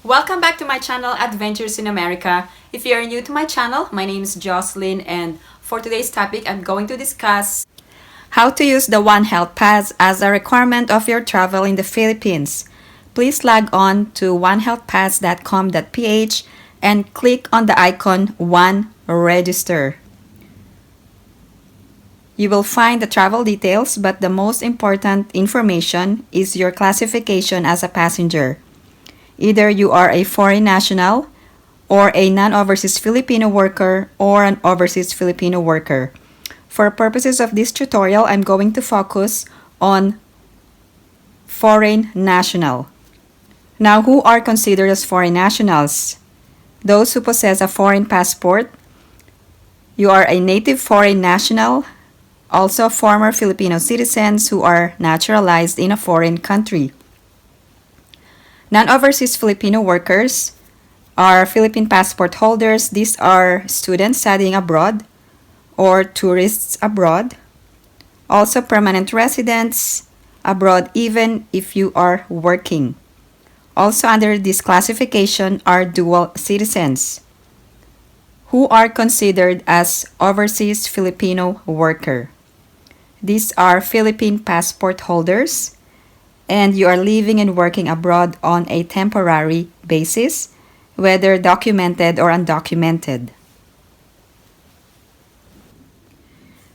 Welcome back to my channel, Adventures in America. If you are new to my channel, my name is Jocelyn, and for today's topic, I'm going to discuss how to use the Onehealthpass as a requirement of your travel in the Philippines. Please log on to onehealthpass.com.ph and click on the icon One Register. You will find the travel details, but the most important information is your classification as a passenger. Either you are a foreign national, or a non-overseas Filipino worker, or an overseas Filipino worker. For purposes of this tutorial, I'm going to focus on foreign national. Now, who are considered as foreign nationals? Those who possess a foreign passport. You are a native foreign national, also former Filipino citizens who are naturalized in a foreign country. Non-overseas Filipino workers are Philippine passport holders. These are students studying abroad or tourists abroad. Also permanent residents abroad even if you are working. Also under this classification are dual citizens who are considered as overseas Filipino worker. These are Philippine passport holders, and you are living and working abroad on a temporary basis, whether documented or undocumented.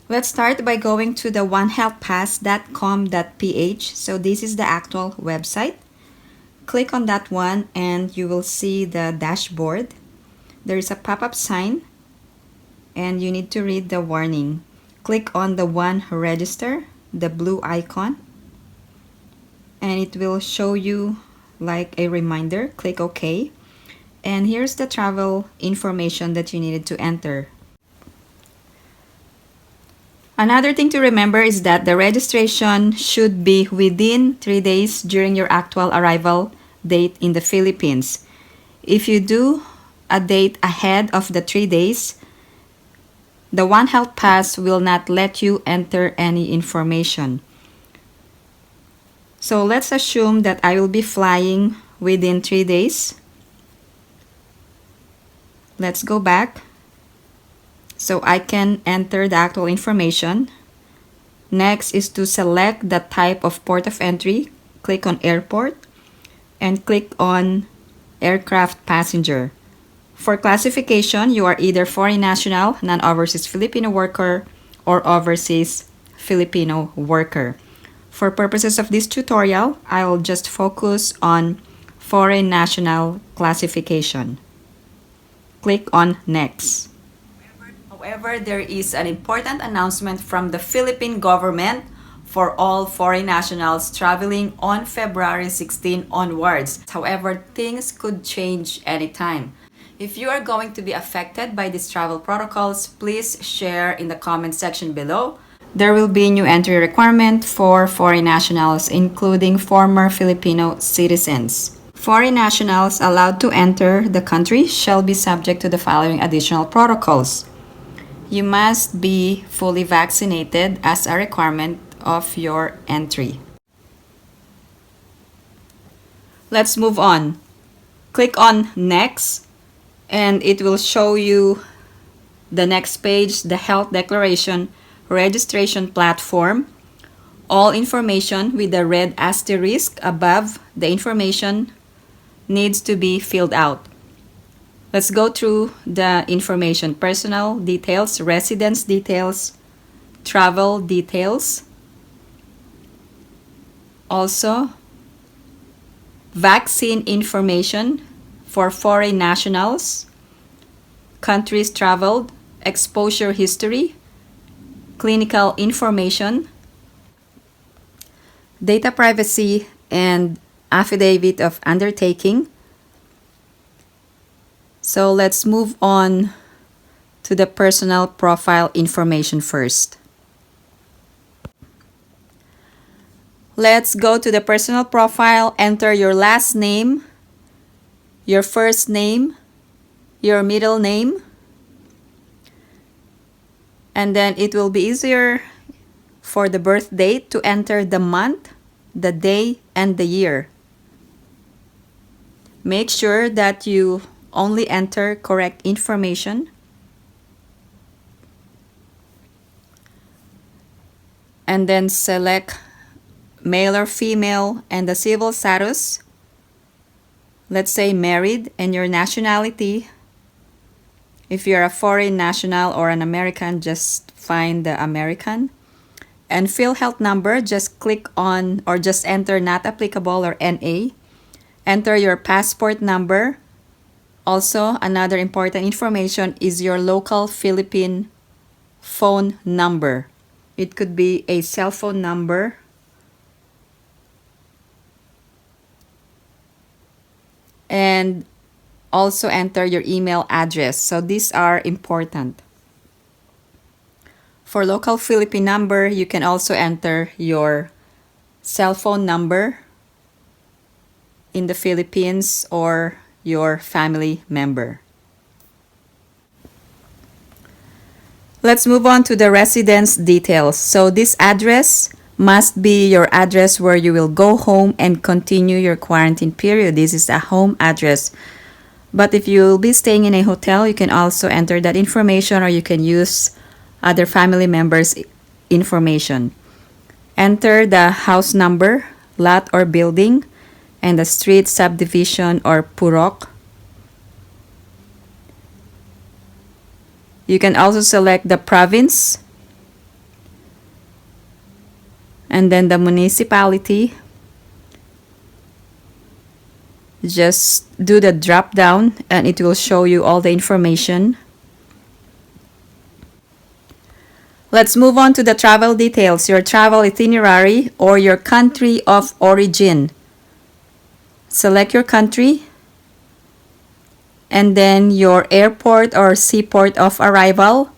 Let's start by going to the onehealthpass.com.ph. So this is the actual website. Click on that one and you will see the dashboard. There is a pop-up sign and you need to read the warning. Click on the One Register, the blue icon, and it will show you like a reminder. Click OK. And here's the travel information that you needed to enter. Another thing to remember is that the registration should be within 3 days during your actual arrival date in the Philippines. If you do a date ahead of the 3 days, the Onehealthpass will not let you enter any information. So let's assume that I will be flying within 3 days. Let's go back so I can enter the actual information. Next is to select the type of port of entry. Click on airport and click on aircraft passenger. For classification, you are either foreign national, non-overseas Filipino worker, or overseas Filipino worker. For purposes of this tutorial, I will just focus on foreign national classification. Click on Next. However, there is an important announcement from the Philippine government for all foreign nationals traveling on February 16 onwards. However, things could change anytime. If you are going to be affected by these travel protocols, please share in the comment section below. There will be a new entry requirement for foreign nationals, including former Filipino citizens. Foreign nationals allowed to enter the country shall be subject to the following additional protocols. You must be fully vaccinated as a requirement of your entry. Let's move on. Click on Next, and it will show you the next page, the Health Declaration Registration Platform. All information with the red asterisk above the information needs to be filled out. Let's go through the information: personal details, residence details, travel details. Also, vaccine information for foreign nationals, countries traveled, exposure history, clinical information, data privacy, and affidavit of undertaking. So let's move on to the personal profile information first. Let's go to the personal profile. Enter your last name, your first name, your middle name, and then it will be easier for the birth date to enter the month, the day, and the year. Make sure that you only enter correct information. And then select male or female and the civil status. Let's say married, and your nationality. If you're a foreign national or an American, just find the American. And PhilHealth number, just click on or just enter not applicable or NA. Enter your passport number. Also, another important information is your local Philippine phone number. It could be a cell phone number. And also enter your email address. So these are important. For local Philippine number, you can also enter your cell phone number in the Philippines or your family member. Let's move on to the residence details. So this address must be your address where you will go home and continue your quarantine period. This is a home address. But if you will be staying in a hotel, you can also enter that information, or you can use other family members' information. Enter the house number, lot or building, and the street, subdivision, or purok. You can also select the province and then the municipality. Just do the drop down and it will show you all the information. Let's move on to the travel details, your travel itinerary or your country of origin. Select your country and then your airport or seaport of arrival.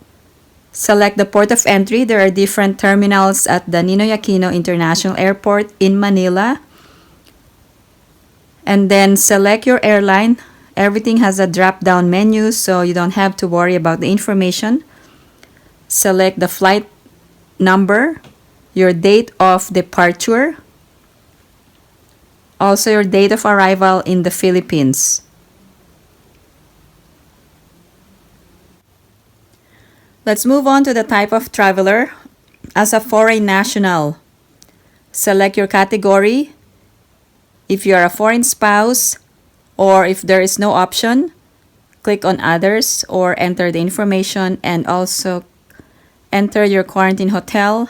Select the port of entry. There are different terminals at the Ninoy Aquino International Airport in Manila. And then select your airline. Everything has a drop-down menu, so you don't have to worry about the information. Select the flight number, your date of departure, also your date of arrival in the Philippines. Let's move on to the type of traveler. As a foreign national, select your category. If you are a foreign spouse, or if there is no option, click on others or enter the information, and also enter your quarantine hotel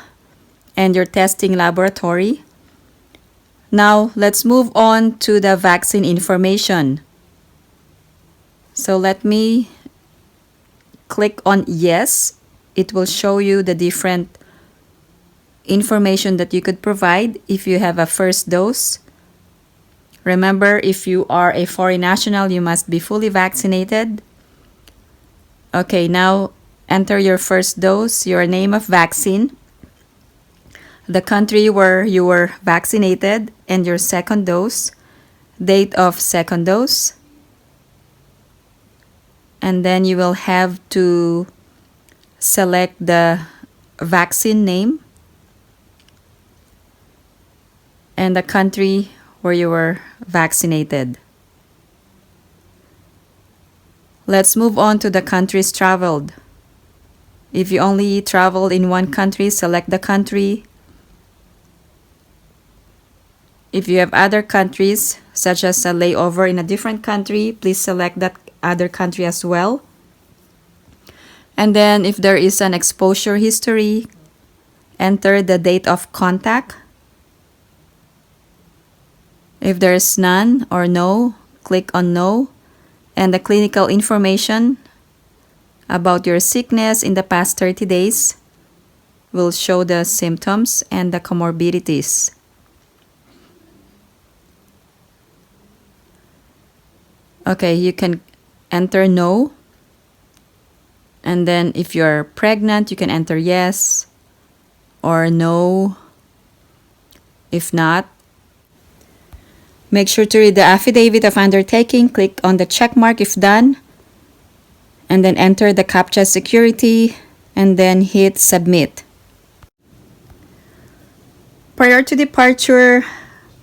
and your testing laboratory. Now, let's move on to the vaccine information. So let me click on yes. It will show you the different information that you could provide if you have a first dose. Remember, if you are a foreign national, you must be fully vaccinated. Okay, now enter your first dose, your name of vaccine, the country where you were vaccinated, and your second dose, date of second dose. And then you will have to select the vaccine name and the country where you were vaccinated. Let's move on to the countries traveled. If you only traveled in one country, select the country. If you have other countries, such as a layover in a different country, please select that other country as well. And then if there is an exposure history, enter the date of contact. If there is none or no, click on no. And the clinical information about your sickness in the past 30 days will show the symptoms and the comorbidities. Okay, you can enter no. And then if you're pregnant, you can enter yes or no. If not, make sure to read the affidavit of undertaking. Click on the check mark if done. And then enter the CAPTCHA security and then hit submit. Prior to departure,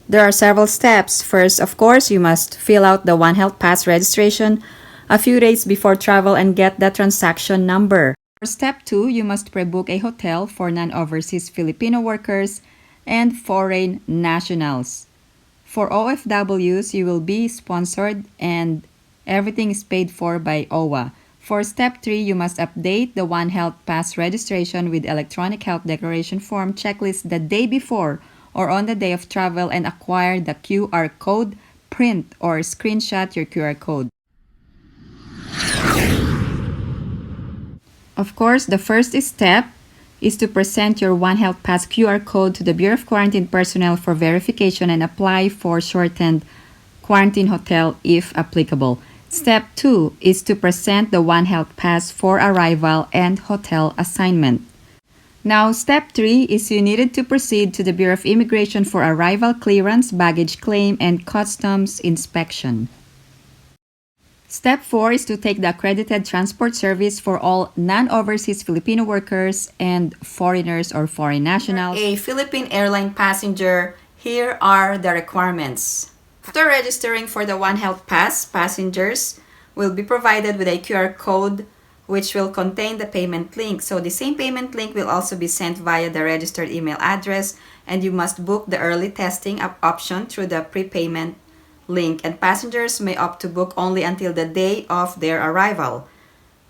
There are several steps. First, of course, you must fill out the Onehealthpass registration a few days before travel and get the transaction number. For step 2, you must pre-book a hotel for non-overseas Filipino workers and foreign nationals. For OFWs, you will be sponsored and everything is paid for by OWA. For step 3, you must update the Onehealthpass registration with electronic health declaration form checklist the day before or on the day of travel and acquire the QR code, print or screenshot your QR code. Of course, the first step is to present your Onehealthpass QR code to the Bureau of Quarantine personnel for verification and apply for shortened quarantine hotel if applicable. Step 2 is to present the Onehealthpass for arrival and hotel assignment. Now, step 3 is you needed to proceed to the Bureau of Immigration for arrival clearance, baggage claim, and customs inspection. Step 4 is to take the accredited transport service for all non-overseas Filipino workers and foreigners or foreign nationals. A Philippine airline passenger, here are the requirements. After registering for the Onehealthpass, passengers will be provided with a QR code which will contain the payment link. So the same payment link will also be sent via the registered email address, and you must book the early testing option through the prepayment link, and passengers may opt to book only until the day of their arrival.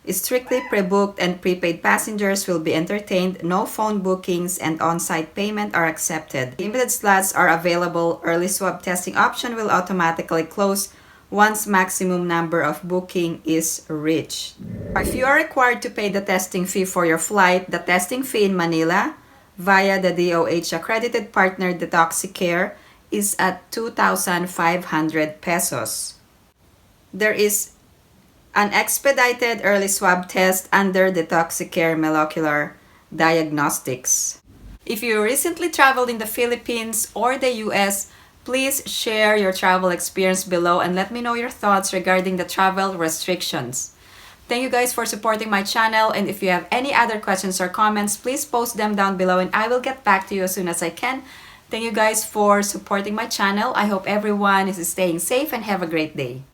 Strictly pre-booked and prepaid passengers will be entertained. No phone bookings and on-site payment are accepted. Limited slots are available. Early swab testing option will automatically close once maximum number of booking is reached. If you are required to pay the testing fee for your flight, the testing fee in Manila via the DOH accredited partner Detoxicare is at 2,500 pesos. There is an expedited early swab test under Detoxicare Molecular Diagnostics. If you recently traveled in the Philippines or the US, please share your travel experience below and let me know your thoughts regarding the travel restrictions. Thank you guys for supporting my channel, and if you have any other questions or comments, please post them down below and I will get back to you as soon as I can. Thank you guys for supporting my channel. I hope everyone is staying safe and have a great day.